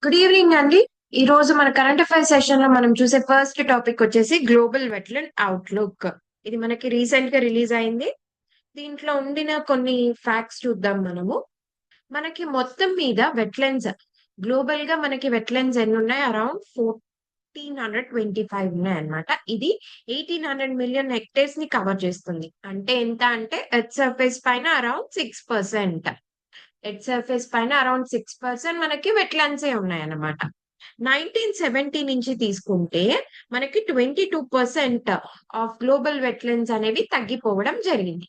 Good evening అండి. ఈ రోజు మన కరెంట్ అఫైర్స్ సెషన్ లో మనం చూసే ఫస్ట్ టాపిక్ వచ్చేసి గ్లోబల్ వెట్లాండ్ అవుట్లుక్. ఇది మనకి రీసెంట్ గా రిలీజ్ అయింది. దీంట్లో ఉండిన కొన్ని ఫ్యాక్ట్స్ చూద్దాం మనము. మనకి మొత్తం మీద వెట్లాండ్స్ గ్లోబల్ గా మనకి వెట్లాండ్స్ ఎన్ని ఉన్నాయి? అరౌండ్ 1425 ఉన్నాయి అన్నమాట. ఇది 1800 మిలియన్ హెక్టేర్స్ ని కవర్ చేస్తుంది. అంటే ఎంత అంటే ఎర్త్ సర్ఫేస్ పైన అరౌండ్ 6%. ఎర్త్ సర్ఫేస్ పైన అరౌండ్ 6% మనకి వెట్లాండ్సే ఉన్నాయన్నమాట. 1970 నుంచి తీసుకుంటే మనకి 22% ఆఫ్ గ్లోబల్ వెట్లాండ్స్ అనేవి తగ్గిపోవడం జరిగింది.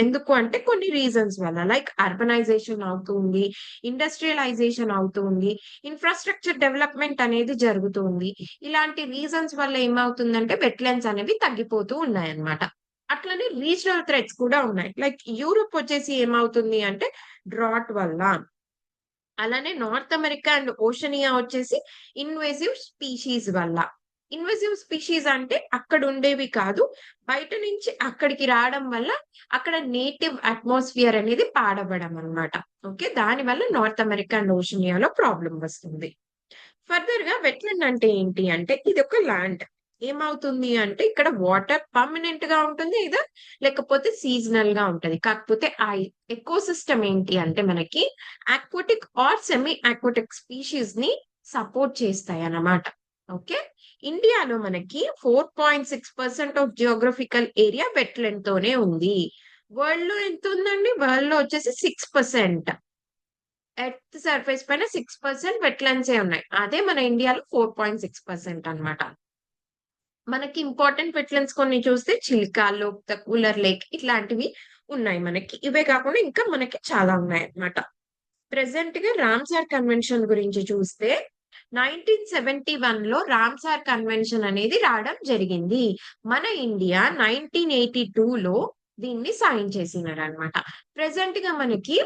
ఎందుకు అంటే కొన్ని రీజన్స్ వల్ల, లైక్ అర్బనైజేషన్ అవుతుంది, ఇండస్ట్రియలైజేషన్ అవుతుంది, ఇన్ఫ్రాస్ట్రక్చర్ డెవలప్మెంట్ అనేది జరుగుతుంది. ఇలాంటి రీజన్స్ వల్ల ఏమవుతుందంటే వెట్లాండ్స్ అనేవి తగ్గిపోతూ ఉన్నాయన్నమాట. అట్లనే రీజనల్ థ్రెట్స్ కూడా ఉన్నాయి. లైక్ యూరోప్ వచ్చేసి ఏమవుతుంది అంటే డ్రాట్ వల్ల, అలానే నార్త్ అమెరికా అండ్ ఓషనియా వచ్చేసి ఇన్వేసివ్ స్పీషీస్ వల్ల. ఇన్వేసివ్ స్పీషీస్ అంటే అక్కడ ఉండేవి కాదు, బయట నుంచి అక్కడికి రావడం వల్ల అక్కడ నేటివ్ అట్మాస్ఫియర్ అనేది పాడవడం అన్నమాట. ఓకే, దాని వల్ల నార్త్ అమెరికా అండ్ ఓషనియాలో ప్రాబ్లం వస్తుంది. ఫర్దర్ గా వెట్లాండ్ అంటే ఏంటి అంటే ఇది ఒక ల్యాండ్. ఏమవుతుంది అంటే ఇక్కడ వాటర్ పర్మనెంట్ గా ఉంటుంది, ఇదా లేకపోతే సీజనల్ గా ఉంటది. కాకపోతే ఆ ఎకోసిస్టమ్ ఏంటి అంటే మనకి aquatic or semi aquatic species ని సపోర్ట్ చేస్తాయి అన్నమాట. ఓకే, ఇండియాలో మనకి 4.6% ఆఫ్ జియోగ్రఫికల్ ఏరియా వెట్లాండ్ తోనే ఉంది. వరల్డ్ లో ఎంత ఉందండి? వరల్డ్ లో వచ్చేసి 6%. ఎర్త్ సర్ఫేస్ పైన 6% వెట్లాండ్సే ఉన్నాయి. అదే మన ఇండియాలో 4.6% అన్నమాట. మనకి ఇంపార్టెంట్ వెట్లాండ్స్ కొన్ని చూస్తే చిల్కా, లోక్తక్, ఉలర్ లేక్ ఇట్లాంటివి ఉన్నాయి మనకి. ఇవే కాకుండా ఇంకా మనకి చాలా ఉన్నాయన్నమాట. ప్రెజెంట్ గా రామ్సార్ కన్వెన్షన్ గురించి చూస్తే 1971 లో రామ్సార్ కన్వెన్షన్ అనేది రావడం జరిగింది. మన ఇండియా 1982 లో దీన్ని సైన్ చేసినారనమాట. ప్రెజెంట్ గా మనకి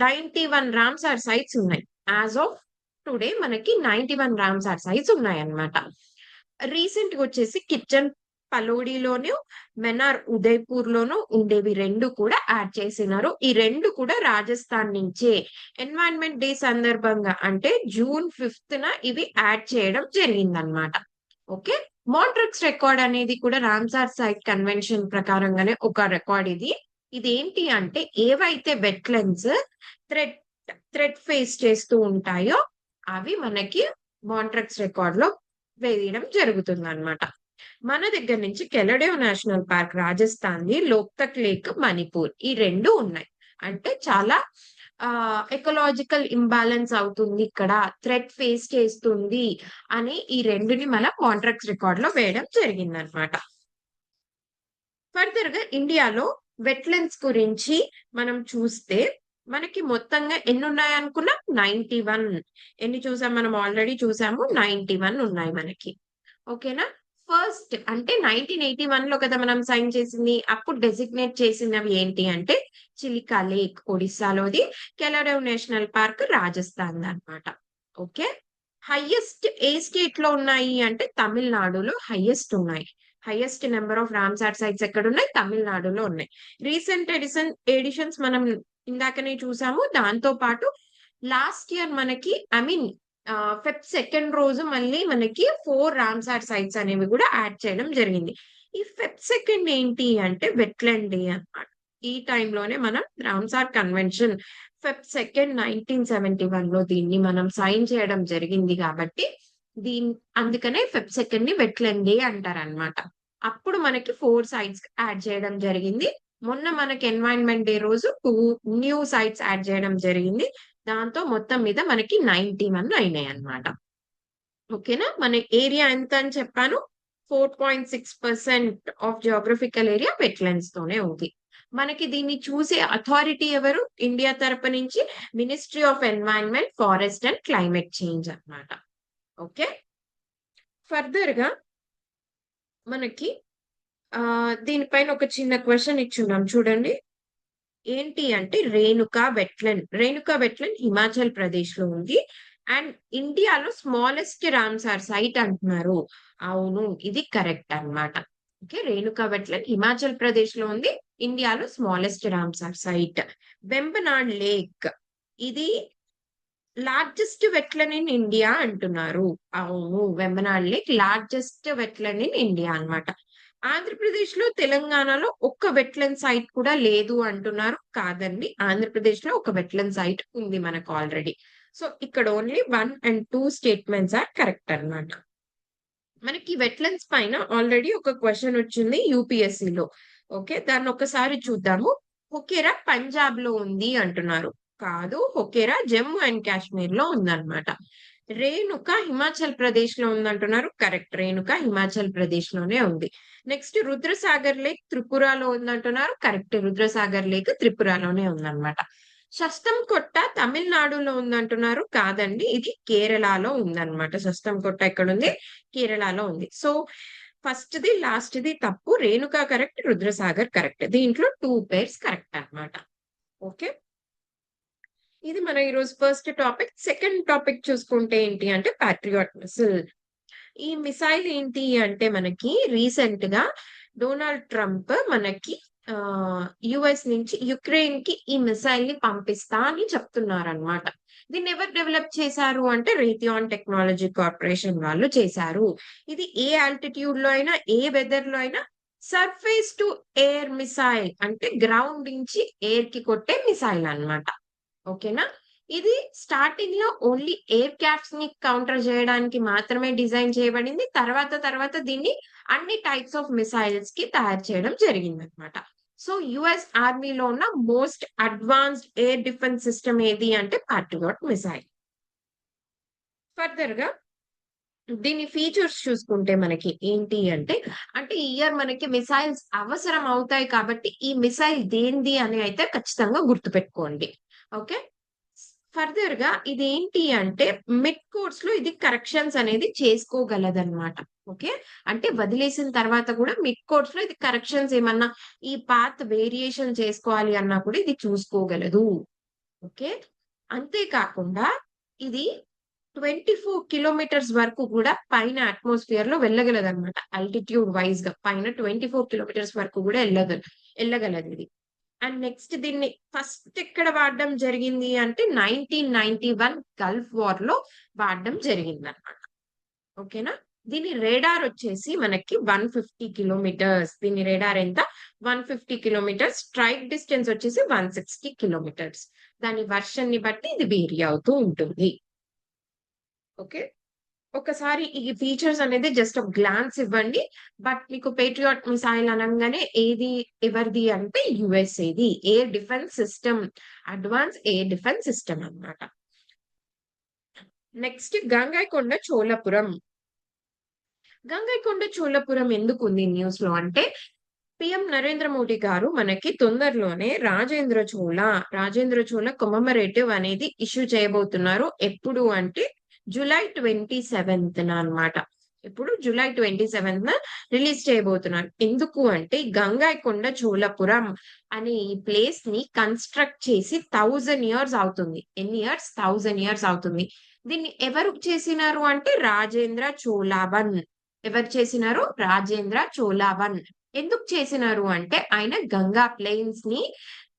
91 రామ్సార్ సైట్స్ ఉన్నాయి. యాజ్ ఆఫ్ టుడే మనకి 91 రామ్సార్ సైట్స్ ఉన్నాయన్నమాట. రీసెంట్ గా వచ్చేసి కిచెన్ పలోడిలోను, మెనార్ ఉదయ్‌పూర్ లోను ఉండేవి 2 కూడా యాడ్ చేసినారు. ఈ 2 కూడా రాజస్థాన్ నుంచే ఎన్వైరన్మెంట్ డే సందర్భంగా అంటే జూన్ 5న ఇవి యాడ్ చేయడం జరిగిందన్నమాట. ఓకే, మాంట్రిక్స్ రికార్డ్ అనేది కూడా రామ్సార్ సైట్ కన్వెన్షన్ ప్రకారంగానే ఒక రికార్డ్ ఇది. ఇదేంటి అంటే ఏవైతే వెట్లాండ్స్ థ్రెట్ థ్రెట్ ఫేస్ చేస్తూ ఉంటాయో అవి మనకి మాంట్రిక్స్ రికార్డ్ లో వేయడం జరుగుతుందన్నమాట. మన దగ్గర నుంచి కెలడియో నేషనల్ పార్క్ రాజస్థాన్‌ది, లోక్తక్ లేక్ మణిపూర్ ఈ 2 ఉన్నాయి. అంటే చాలా ఎకలాజికల్ ఇంబాలెన్స్ అవుతుంది ఇక్కడ, థ్రెట్ ఫేస్ చేస్తుంది అని ఈ 2ని మన కాంట్రాక్ట్స్ రికార్డ్‌లో వేయడం జరిగిందన్నమాట. ఫర్దర్‌గా ఇండియాలో వెట్లాండ్స్ గురించి మనం చూస్తే మనకి మొత్తంగా ఎన్నున్నాయనుకున్నాం? 91. ఎన్ని చూసాం మనం? ఆల్రెడీ చూసాము. 91 ఉన్నాయి మనకి. ఓకేనా? ఫస్ట్ అంటే 1981లో కదా మనం సైన్ చేసింది. అప్పుడు డెసిగ్నేట్ చేసినవి ఏంటి అంటే చిలికా లేక్ ఒడిస్సాలోది, కెలడియో నేషనల్ పార్క్ రాజస్థాన్‌దన్నమాట. ఓకే. హైయెస్ట్ ఏ స్టేట్‌లో ఉన్నాయి అంటే తమిళనాడులో హైయెస్ట్ ఉన్నాయి. Highest number of Ramsar sites ఎక్కడున్నాయి? తమిళనాడులో ఉన్నాయి. రీసెంట్ ఎడిషన్స్ మనం ఇందాకనే చూసాము. దాంతో పాటు లాస్ట్ ఇయర్ మనకి ఐ మీన్ ఫెబ్ 2 రోజు మళ్ళీ మనకి 4 రామ్సార్ సైట్స్ అనేవి కూడా యాడ్ చేయడం జరిగింది. ఈ ఫెబ్ 2 ఏంటి అంటే వెట్లాండ్ డే అన్నమాట. ఈ టైంలోనే మనం రామ్సార్ కన్వెన్షన్ ఫెబ్ 2 1971లో దీన్ని మనం సైన్ చేయడం జరిగింది కాబట్టి అందుకనే ఫెబ్ 2ని వెట్లాండ్ డే అంటారన్నమాట. అప్పుడు మనకి 4 సైట్స్ యాడ్ చేయడం జరిగింది. మొన్న మనకి ఎన్వైరన్మెంట్ డే రోజు 2 న్యూ సైట్స్ యాడ్ చేయడం జరిగింది. దాంతో మొత్తం మీద మనకి 91 అయినాయన్నమాట. ఓకేనా? మన ఏరియా ఎంత అని చెప్పాను? 4.6% ఆఫ్ జియోగ్రాఫికల్ ఏరియా వెట్లాండ్స్ తోనే ఉంది. మనకి దీన్ని చూసే అథారిటీ ఎవరు? ఇండియా తరపు నుంచి ministry of environment, forest and climate change అన్నమాట. ఓకే. ఫర్దర్‌గా మనకి దీనిపైన ఒక చిన్న క్వెషన్ ఇచ్చున్నాం చూడండి. ఏంటి అంటే రేణుకా వెట్లాండ్ హిమాచల్ ప్రదేశ్‌లో ఉంది. అండ్ ఇండియాలో స్మాలెస్ట్ రామ్సార్ సైట్ అంటున్నారు. అవును, ఇది కరెక్ట్ అన్నమాట. ఓకే, రేణుకా వెట్లాండ్ హిమాచల్ ప్రదేశ్‌లో ఉంది. ఇండియాలో smallest Ramsar site. Vembanad lake ఇది లార్జెస్ట్ వెట్‌లైన్ ఇన్ ఇండియా అంటున్నారు. అవును. Vembanad lake largest wetland in India అన్నమాట. ఆంధ్రప్రదేశ్‌లో, తెలంగాణలో ఒక్క వెట్‌లైన్ సైట్ కూడా లేదు అంటున్నారు. కాదండి. ఆంధ్రప్రదేశ్‌లో ఒక వెట్‌లైన్ సైట్ ఉంది మనకు ఆల్రెడీ. సో, ఇక్కడ only 1 and 2 statements are correct అన్నమాట. మనకి వెట్‌లైన్స్ పైన ఆల్రెడీ ఒక క్వెషన్ వచ్చింది యూపీఎస్సీలో. ఓకే. దాన్నొక్కసారి చూద్దాము. హొకేరా పంజాబ్‌లో ఉంది అంటున్నారు. కాదు. హొకేరా జమ్మూ అండ్ కాశ్మీర్‌లో ఉందన్నమాట. రేణుక హిమాచల్ ప్రదేశ్‌లో ఉందంటున్నారు. కరెక్ట్. రేణుక హిమాచల్ ప్రదేశ్‌లోనే ఉంది. నెక్స్ట్ రుద్రసాగర్ లేక్ త్రిపురలో ఉందంటున్నారు. కరెక్ట్. రుద్రసాగర్ లేక్ త్రిపురలోనే ఉందన్నమాట. షష్టంకొట్ట తమిళనాడులో ఉందంటున్నారు. కాదండి. ఇది కేరళలో ఉందన్నమాట. షష్టంకొట్ట ఎక్కడుంది? కేరళలో ఉంది. సో, ఫస్ట్‌ది, లాస్ట్‌ది తప్పు. రేణుక కరెక్ట్. రుద్రసాగర్ కరెక్ట్. దీంట్లో 2 పెయిర్స్ కరెక్ట్ అన్నమాట. ఓకే. ఇది మన ఈరోజు ఫస్ట్ టాపిక్. సెకండ్ టాపిక్ చూసుకుంటే ఏంటి అంటే పాట్రియాట్ మిస్సిల్. ఈ మిసైల్ ఏంటి అంటే మనకి రీసెంట్‌గా డొనాల్డ్ ట్రంప్ మనకి యూఎస్ నుంచి యుక్రెయిన్‌కి ఈ మిసైల్‌ని పంపిస్తా అని చెప్తున్నారన్నమాట. దీన్ని ఎవరు డెవలప్ చేశారు అంటే రేథియాన్ టెక్నాలజీ కార్పొరేషన్ వాళ్ళు చేశారు. ఇది ఏ ఆల్టిట్యూడ్‌లో అయినా, ఏ వెదర్‌లో అయినా సర్ఫేస్ టు ఎయిర్ మిసైల్ అంటే గ్రౌండ్ నుంచి ఎయిర్‌కి కొట్టే మిసైల్ అన్నమాట. ఓకేనా? ఇది స్టార్టింగ్‌లో ఓన్లీ ఎయిర్ క్రాఫ్ట్స్‌ని కౌంటర్ జేయడానికి మాత్రమే డిజైన్ చేయబడింది. తర్వాత దీన్ని అన్ని టైప్స్ ఆఫ్ మిసైల్స్‌కి తయారు చేయడం జరిగిందనమాట. సో, యూఎస్ ఆర్మీలో ఉన్న most advanced air defence system ఏది అంటే పాట్రియాట్ మిసైల్. ఫర్దర్‌గా దీని ఫీచర్స్ చూసుకుంటే మనకి ఏంటి అంటే, ఈ ఇయర్ మనకి మిసైల్స్ అవసరం అవుతాయి కాబట్టి, ఈ మిసైల్ దేనిది అని అయితే ఖచ్చితంగా గుర్తుపెట్టుకోండి. ఓకే. ఫర్దర్‌గా ఇదేంటి అంటే మిడ్ కోర్స్‌లో ఇది కరెక్షన్స్ అనేది చేసుకోగలదన్నమాట. ఓకే. అంటే వదిలేసిన తర్వాత కూడా మిడ్ కోర్స్‌లో ఇది కరెక్షన్స్ ఏమన్నా ఈ పాత్ వేరియేషన్ చేసుకోవాలి అన్నా కూడా ఇది చూసుకోగలదు. ఓకే. అంతే కాకుండా ఇది 24 కిలోమీటర్స్ వరకు కూడా పైన అట్మాస్ఫియర్‌లో వెళ్ళగలదన్నమాట. ఆల్టిట్యూడ్ వైస్‌గా పైన 24 కిలోమీటర్స్ వరకు కూడా ఎళ్ళగలదిది. అండ్ నెక్స్ట్ దీన్ని ఫస్ట్ ఎక్కడ వాడడం జరిగింది అంటే 1991 గల్ఫ్ వార్‌లో వాడడం జరిగిందన్నమాట. ఓకేనా? దీని రేడార్ వచ్చేసి మనకి 150 కిలోమీటర్స్. దీని రేడార్ ఎంత? 150 కిలోమీటర్స్. స్ట్రైక్ డిస్టెన్స్ వచ్చేసి 160 కిలోమీటర్స్. దాని వెర్షన్‌ని బట్టి ఇది వేరీ అవుతూ ఉంటుంది. ఓకే. ఒకసారి ఈ ఫీచర్స్ అనేది జస్ట్ ఒక గ్లాన్స్ ఇవ్వండి. బట్ మీకు పేట్రియాట్ మిసైల్ అనంగానే ఎవరిది అంటే యూఎస్ఏది. Air defence system. Advance air defence system అన్నమాట. నెక్స్ట్ గంగైకొండ చోళపురం. గంగైకొండ చోళపురం ఎందుకుంది న్యూస్‌లో అంటే పీఎం నరేంద్ర మోడీ గారు మనకి తొందరలోనే రాజేంద్ర చోళ కమెమరేటివ్ అనేది ఇష్యూ చేయబోతున్నారు. ఎప్పుడు అంటే జులై 27న అన్నమాట. ఇప్పుడు జులై 27న రిలీజ్ చేయబోతున్నారు. ఎందుకు అంటే గంగైకొండ చోళపురం అనే ఈ ప్లేస్‌ని కన్‌స్ట్రక్ట్ చేసి 1000 ఇయర్స్ అవుతుంది. ఎన్ని ఇయర్స్? 1000 ఇయర్స్ అవుతుంది. దీన్ని ఎవరు చేసినారు అంటే రాజేంద్ర చోళ 1. ఎవరు చేసినారు? రాజేంద్ర చోళ 1. ఎందుకు చేసినారు అంటే ఆయన గంగా ప్లెయిన్స్‌ని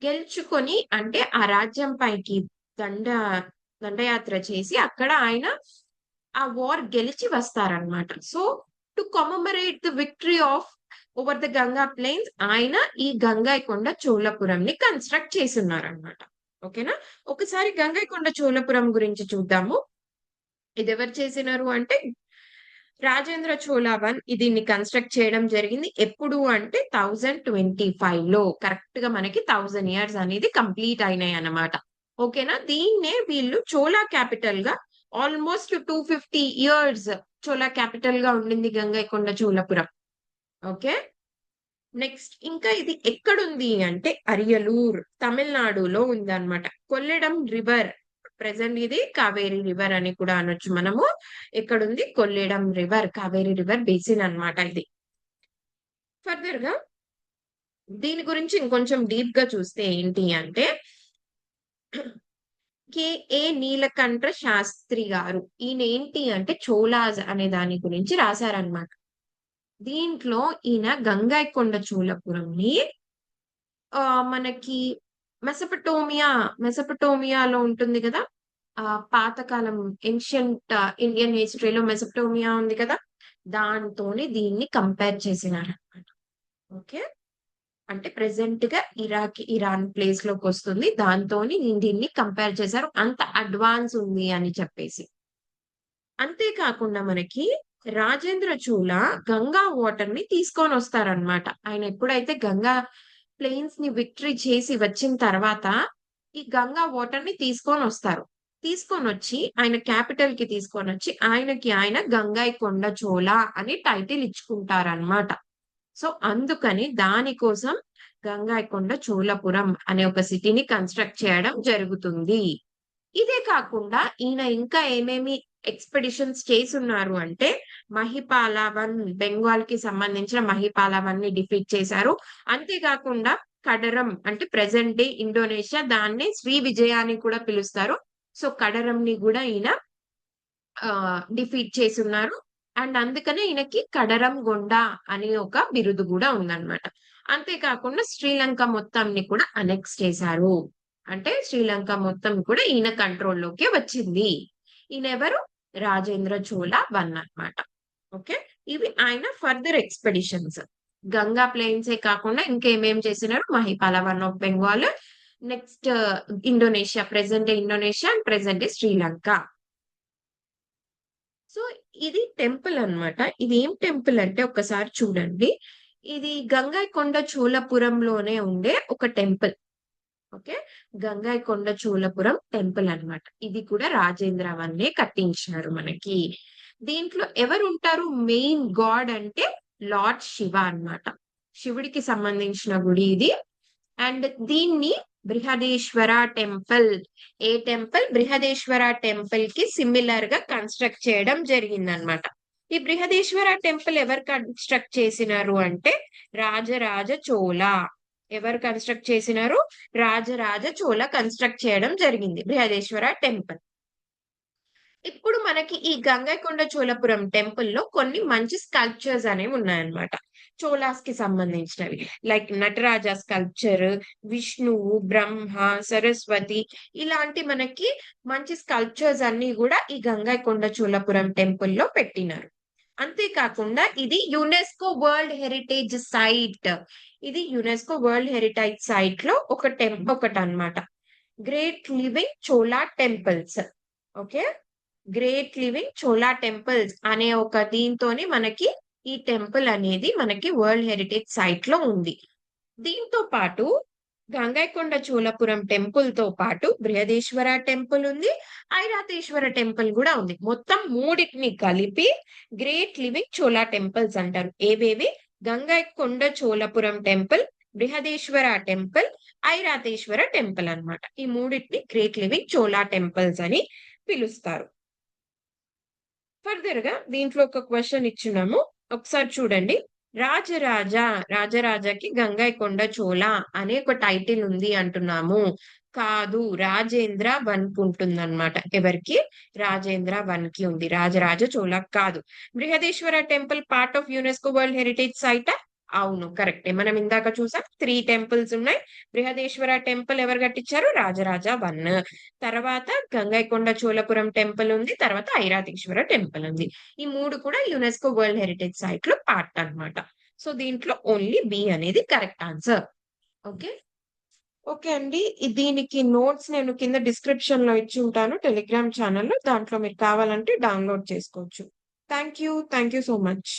గెలుచుకొని అంటే ఆ రాజ్యం పైకి దండ దండయాత్ర చేసి అక్కడ ఆయన ఆ వార్ గెలిచి వస్తారనమాట. So, to commemorate the victory of over the Ganga plains ఆయన ఈ గంగైకొండ చోళపురంని కన్‌స్ట్రక్ట్ చేసున్నారనమాట. ఓకేనా? ఒకసారి గంగైకొండ చోళపురం గురించి చూద్దాము. ఇదెవరు చేసినారు అంటే రాజేంద్ర చోళ 1 దీన్ని కన్‌స్ట్రక్ట్ చేయడం జరిగింది. ఎప్పుడు అంటే 1025లో కరెక్ట్‌గా మనకి 1000 ఇయర్స్ అనేది కంప్లీట్ అయినాయన్నమాట. ఓకేనా? దీన్నే వీళ్ళు చోళ క్యాపిటల్‌గా ఆల్‌మోస్ట్ 250 ఇయర్స్ చోళ క్యాపిటల్‌గా ఉండింది గంగైకొండ చోళపురం. ఓకే. నెక్స్ట్ ఇంకా ఇది ఎక్కడుంది అంటే అరియలూర్, తమిళనాడులో ఉందన్నమాట. కొల్లెడం రివర్ ప్రెజెంట్ ఇది కావేరి రివర్ అని కూడా అనొచ్చు మనము. ఎక్కడుంది? కొల్లేడం రివర్, కావేరి రివర్ బేసిన్ అన్నమాట ఇది. ఫర్దర్‌గా దీని గురించి ఇంకొంచెం డీప్‌గా చూస్తే ఏంటి అంటే కె.ఏ. నీలకంఠ శాస్త్రి గారు. ఈయన ఏంటి అంటే చోళాస్ అనే దాని గురించి రాసారన్నమాట. దీంట్లో ఈయన గంగైకొండ చోళపురంని మనకి మెసొపటోమియాలో ఉంటుంది గదా! పాతకాలం ఏన్షియంట్ ఇండియన్ హిస్టరీలో మెసోపోటేమియా ఉంది కదా! దాంతోని దీన్ని కంపేర్ చేసినారనమాట. ఓకే. అంటే ప్రెజెంట్‌గా ఇరాన్ ప్లేస్‌లోకొస్తుంది. దాంతోని దీన్ని కంపేర్ చేశారు. అంత అడ్వాన్స్ ఉంది అని చెప్పేసి. అంతే కాకుండా మనకి రాజేంద్ర చోళ గంగా వాటర్‌ని తీసుకొనొస్తారనమాట. ఆయన ఎప్పుడైతే గంగా ప్లెయిన్స్‌ని విక్టరీ చేసి వచ్చిన తర్వాత, ఈ గంగా వాటర్‌ని తీసుకొనొస్తారు. తీసుకొనొచ్చి ఆయన క్యాపిటల్‌కి తీసుకొనొచ్చి, ఆయనకి ఆయన గంగైకొండ చోళ అని టైటిల్ ఇచ్చుకుంటారనమాట. సో, అందుకని దానికోసం గంగైకొండ చోళపురం అనే ఒక సిటీని కన్‌స్ట్రక్ట్ చేయడం జరుగుతుంది. ఇదే కాకుండా ఈయన ఇంకా ఏమేమి ఎక్స్‌పెడిషన్స్ చేసున్నారు అంటే, మహిపాల వన్ బెంగాల్‌కి సంబంధించిన మహిపాల వన్‌ని డిఫీట్ చేశారు. అంతే కాకుండా కడరం అంటే ప్రెజెంట్ డే ఇండోనేషియా దాన్నే శ్రీవిజయ అని కూడా పిలుస్తారు. సో, కడరంని గూడా ఈయన డిఫీట్ చేసున్నారు. అండ్ అందుకనే ఈయనకి కడరం గొండ అనే ఒక బిరుదు గూడా ఉందన్నమాట. అంతే కాకుండా శ్రీలంక మొత్తాన్ని కూడా అనెక్స్ చేశారు. అంటే శ్రీలంక మొత్తం కూడా ఈయన కంట్రోల్‌లోకే వచ్చింది. ఈయనెవరు? రాజేంద్ర చోళ వన్ అన్నమాట. ఓకే. ఇవి ఆయన ఫర్దర్ ఎక్స్‌పెడిషన్స్. గంగా ప్లెయిన్సే కాకుండా ఇంకేమేం చేసినారు? Mahipala one of Bengal, next Indonesia, present day Indonesia and present day Sri Lanka. So, ఇది టెంపుల్ అన్నమాట. ఇదేం టెంపుల్ అంటే ఒక్కసారి చూడండి. ఇది గంగైకొండ చోళపురంలోనే ఉండే ఒక temple. Okay. Gangaikonda Cholapuram temple అన్నమాట. ఇది కూడా రాజేంద్ర వల్లే కట్టించారు మనకి. దీంట్లో ఎవరుంటారు? మెయిన్ గాడ్ అంటే లార్డ్ శివ అన్నమాట. శివుడికి సంబంధించిన గుడి ఇది. అండ్ దీన్ని బృహదేశ్వర టెంపుల్. ఏ టెంపుల్? బృహదేశ్వర టెంపుల్‌కి సిమిలర్‌గా కన్‌స్ట్రక్ట్ చేయడం జరిగిందనమాట. ఈ బృహదేశ్వర టెంపుల్ ఎవరు కన్‌స్ట్రక్ట్ చేసినారు అంటే రాజరాజ చోళ. ఎవరు కన్‌స్ట్రక్ట్ చేసినారు? రాజరాజ చోళ కన్‌స్ట్రక్ట్ చేయడం జరిగింది బృహదేశ్వర టెంపుల్. ఇప్పుడు మనకి ఈ గంగైకొండ చోళపురం టెంపుల్‌లో కొన్ని మంచి స్కల్ప్చర్స్ అనేవి ఉన్నాయన్నమాట. చోళాస్‌కి సంబంధించినవి. లైక్ నటరాజ స్కల్ప్చర్, విష్ణువు, బ్రహ్మ, సరస్వతి ఇలాంటి మనకి మంచి స్కల్ప్చర్స్ అన్నీ గూడా ఈ గంగైకొండ చోళపురం టెంపుల్‌లో పెట్టినారు. అంతే కాకుండా ఇది యునెస్కో వరల్డ్ హెరిటేజ్ సైట్. ఇది యునెస్కో వరల్డ్ హెరిటేజ్ సైట్‌లో ఒకటన్నమాట. Great living Chola temples. Okay. Great living Chola temples అనే ఒక దీంతోని మనకి ఈ టెంపుల్ అనేది మనకి వరల్డ్ హెరిటేజ్ సైట్‌లో ఉంది. దీంతో పాటు గంగైకొండ చోళపురం టెంపుల్‌తో పాటు బృహదేశ్వర టెంపుల్ ఉంది. ఐరాతేశ్వర టెంపుల్ గూడా ఉంది. మొత్తం మూడిటిని కలిపి గ్రేట్ లివింగ్ చోళా టెంపుల్స్ అంటారు. ఏవేవి? Gangaikonda Cholapuram temple, Brihadeeswara temple, Airavatesvara temple అన్నమాట. ఈ మూడిటిని గ్రేట్ లివింగ్ చోళా టెంపుల్స్ అని పిలుస్తారు. ఫర్దర్‌గా దీంట్లో ఒక క్వెషన్ ఇచ్చున్నాము. ఒకసారి చూడండి. రాజరాజకి గంగైకొండ చోళ అనే ఒక టైటిల్ ఉంది అంటున్నాము. కాదు. రాజేంద్ర వన్‌కి ఉంటుందన్నమాట. ఎవరికి? రాజేంద్ర వన్‌కి ఉంది. రాజరాజ చోళకి కాదు. Brihadeeswara temple part of UNESCO world heritage సైటా? అవును. కరెక్టే. మనం ఇందాక చూసాం 3 టెంపుల్స్ ఉన్నాయి. బృహదేశ్వర టెంపుల్ ఎవరు కట్టించారు? రాజరాజ 1. తర్వాత గంగైకొండ చోళపురం టెంపుల్ ఉంది. తర్వాత ఐరాతేశ్వర టెంపుల్ ఉంది. ఈ 3 కూడా యునెస్కో వరల్డ్ హెరిటేజ్ సైట్‌లో పార్ట్ అన్నమాట. సో, దీంట్లో ఓన్లీ బి అనేది కరెక్ట్ ఆన్సర్. ఓకే. ఓకే అండి. దీనికి నోట్స్ నేను కింద డిస్క్రిప్షన్‌లో ఇచ్చుంటాను టెలిగ్రామ్ ఛానెల్‌లో. దాంట్లో మీరు కావాలంటే డౌన్‌లోడ్ చేసుకోవచ్చు. Thank you. Thank you so much.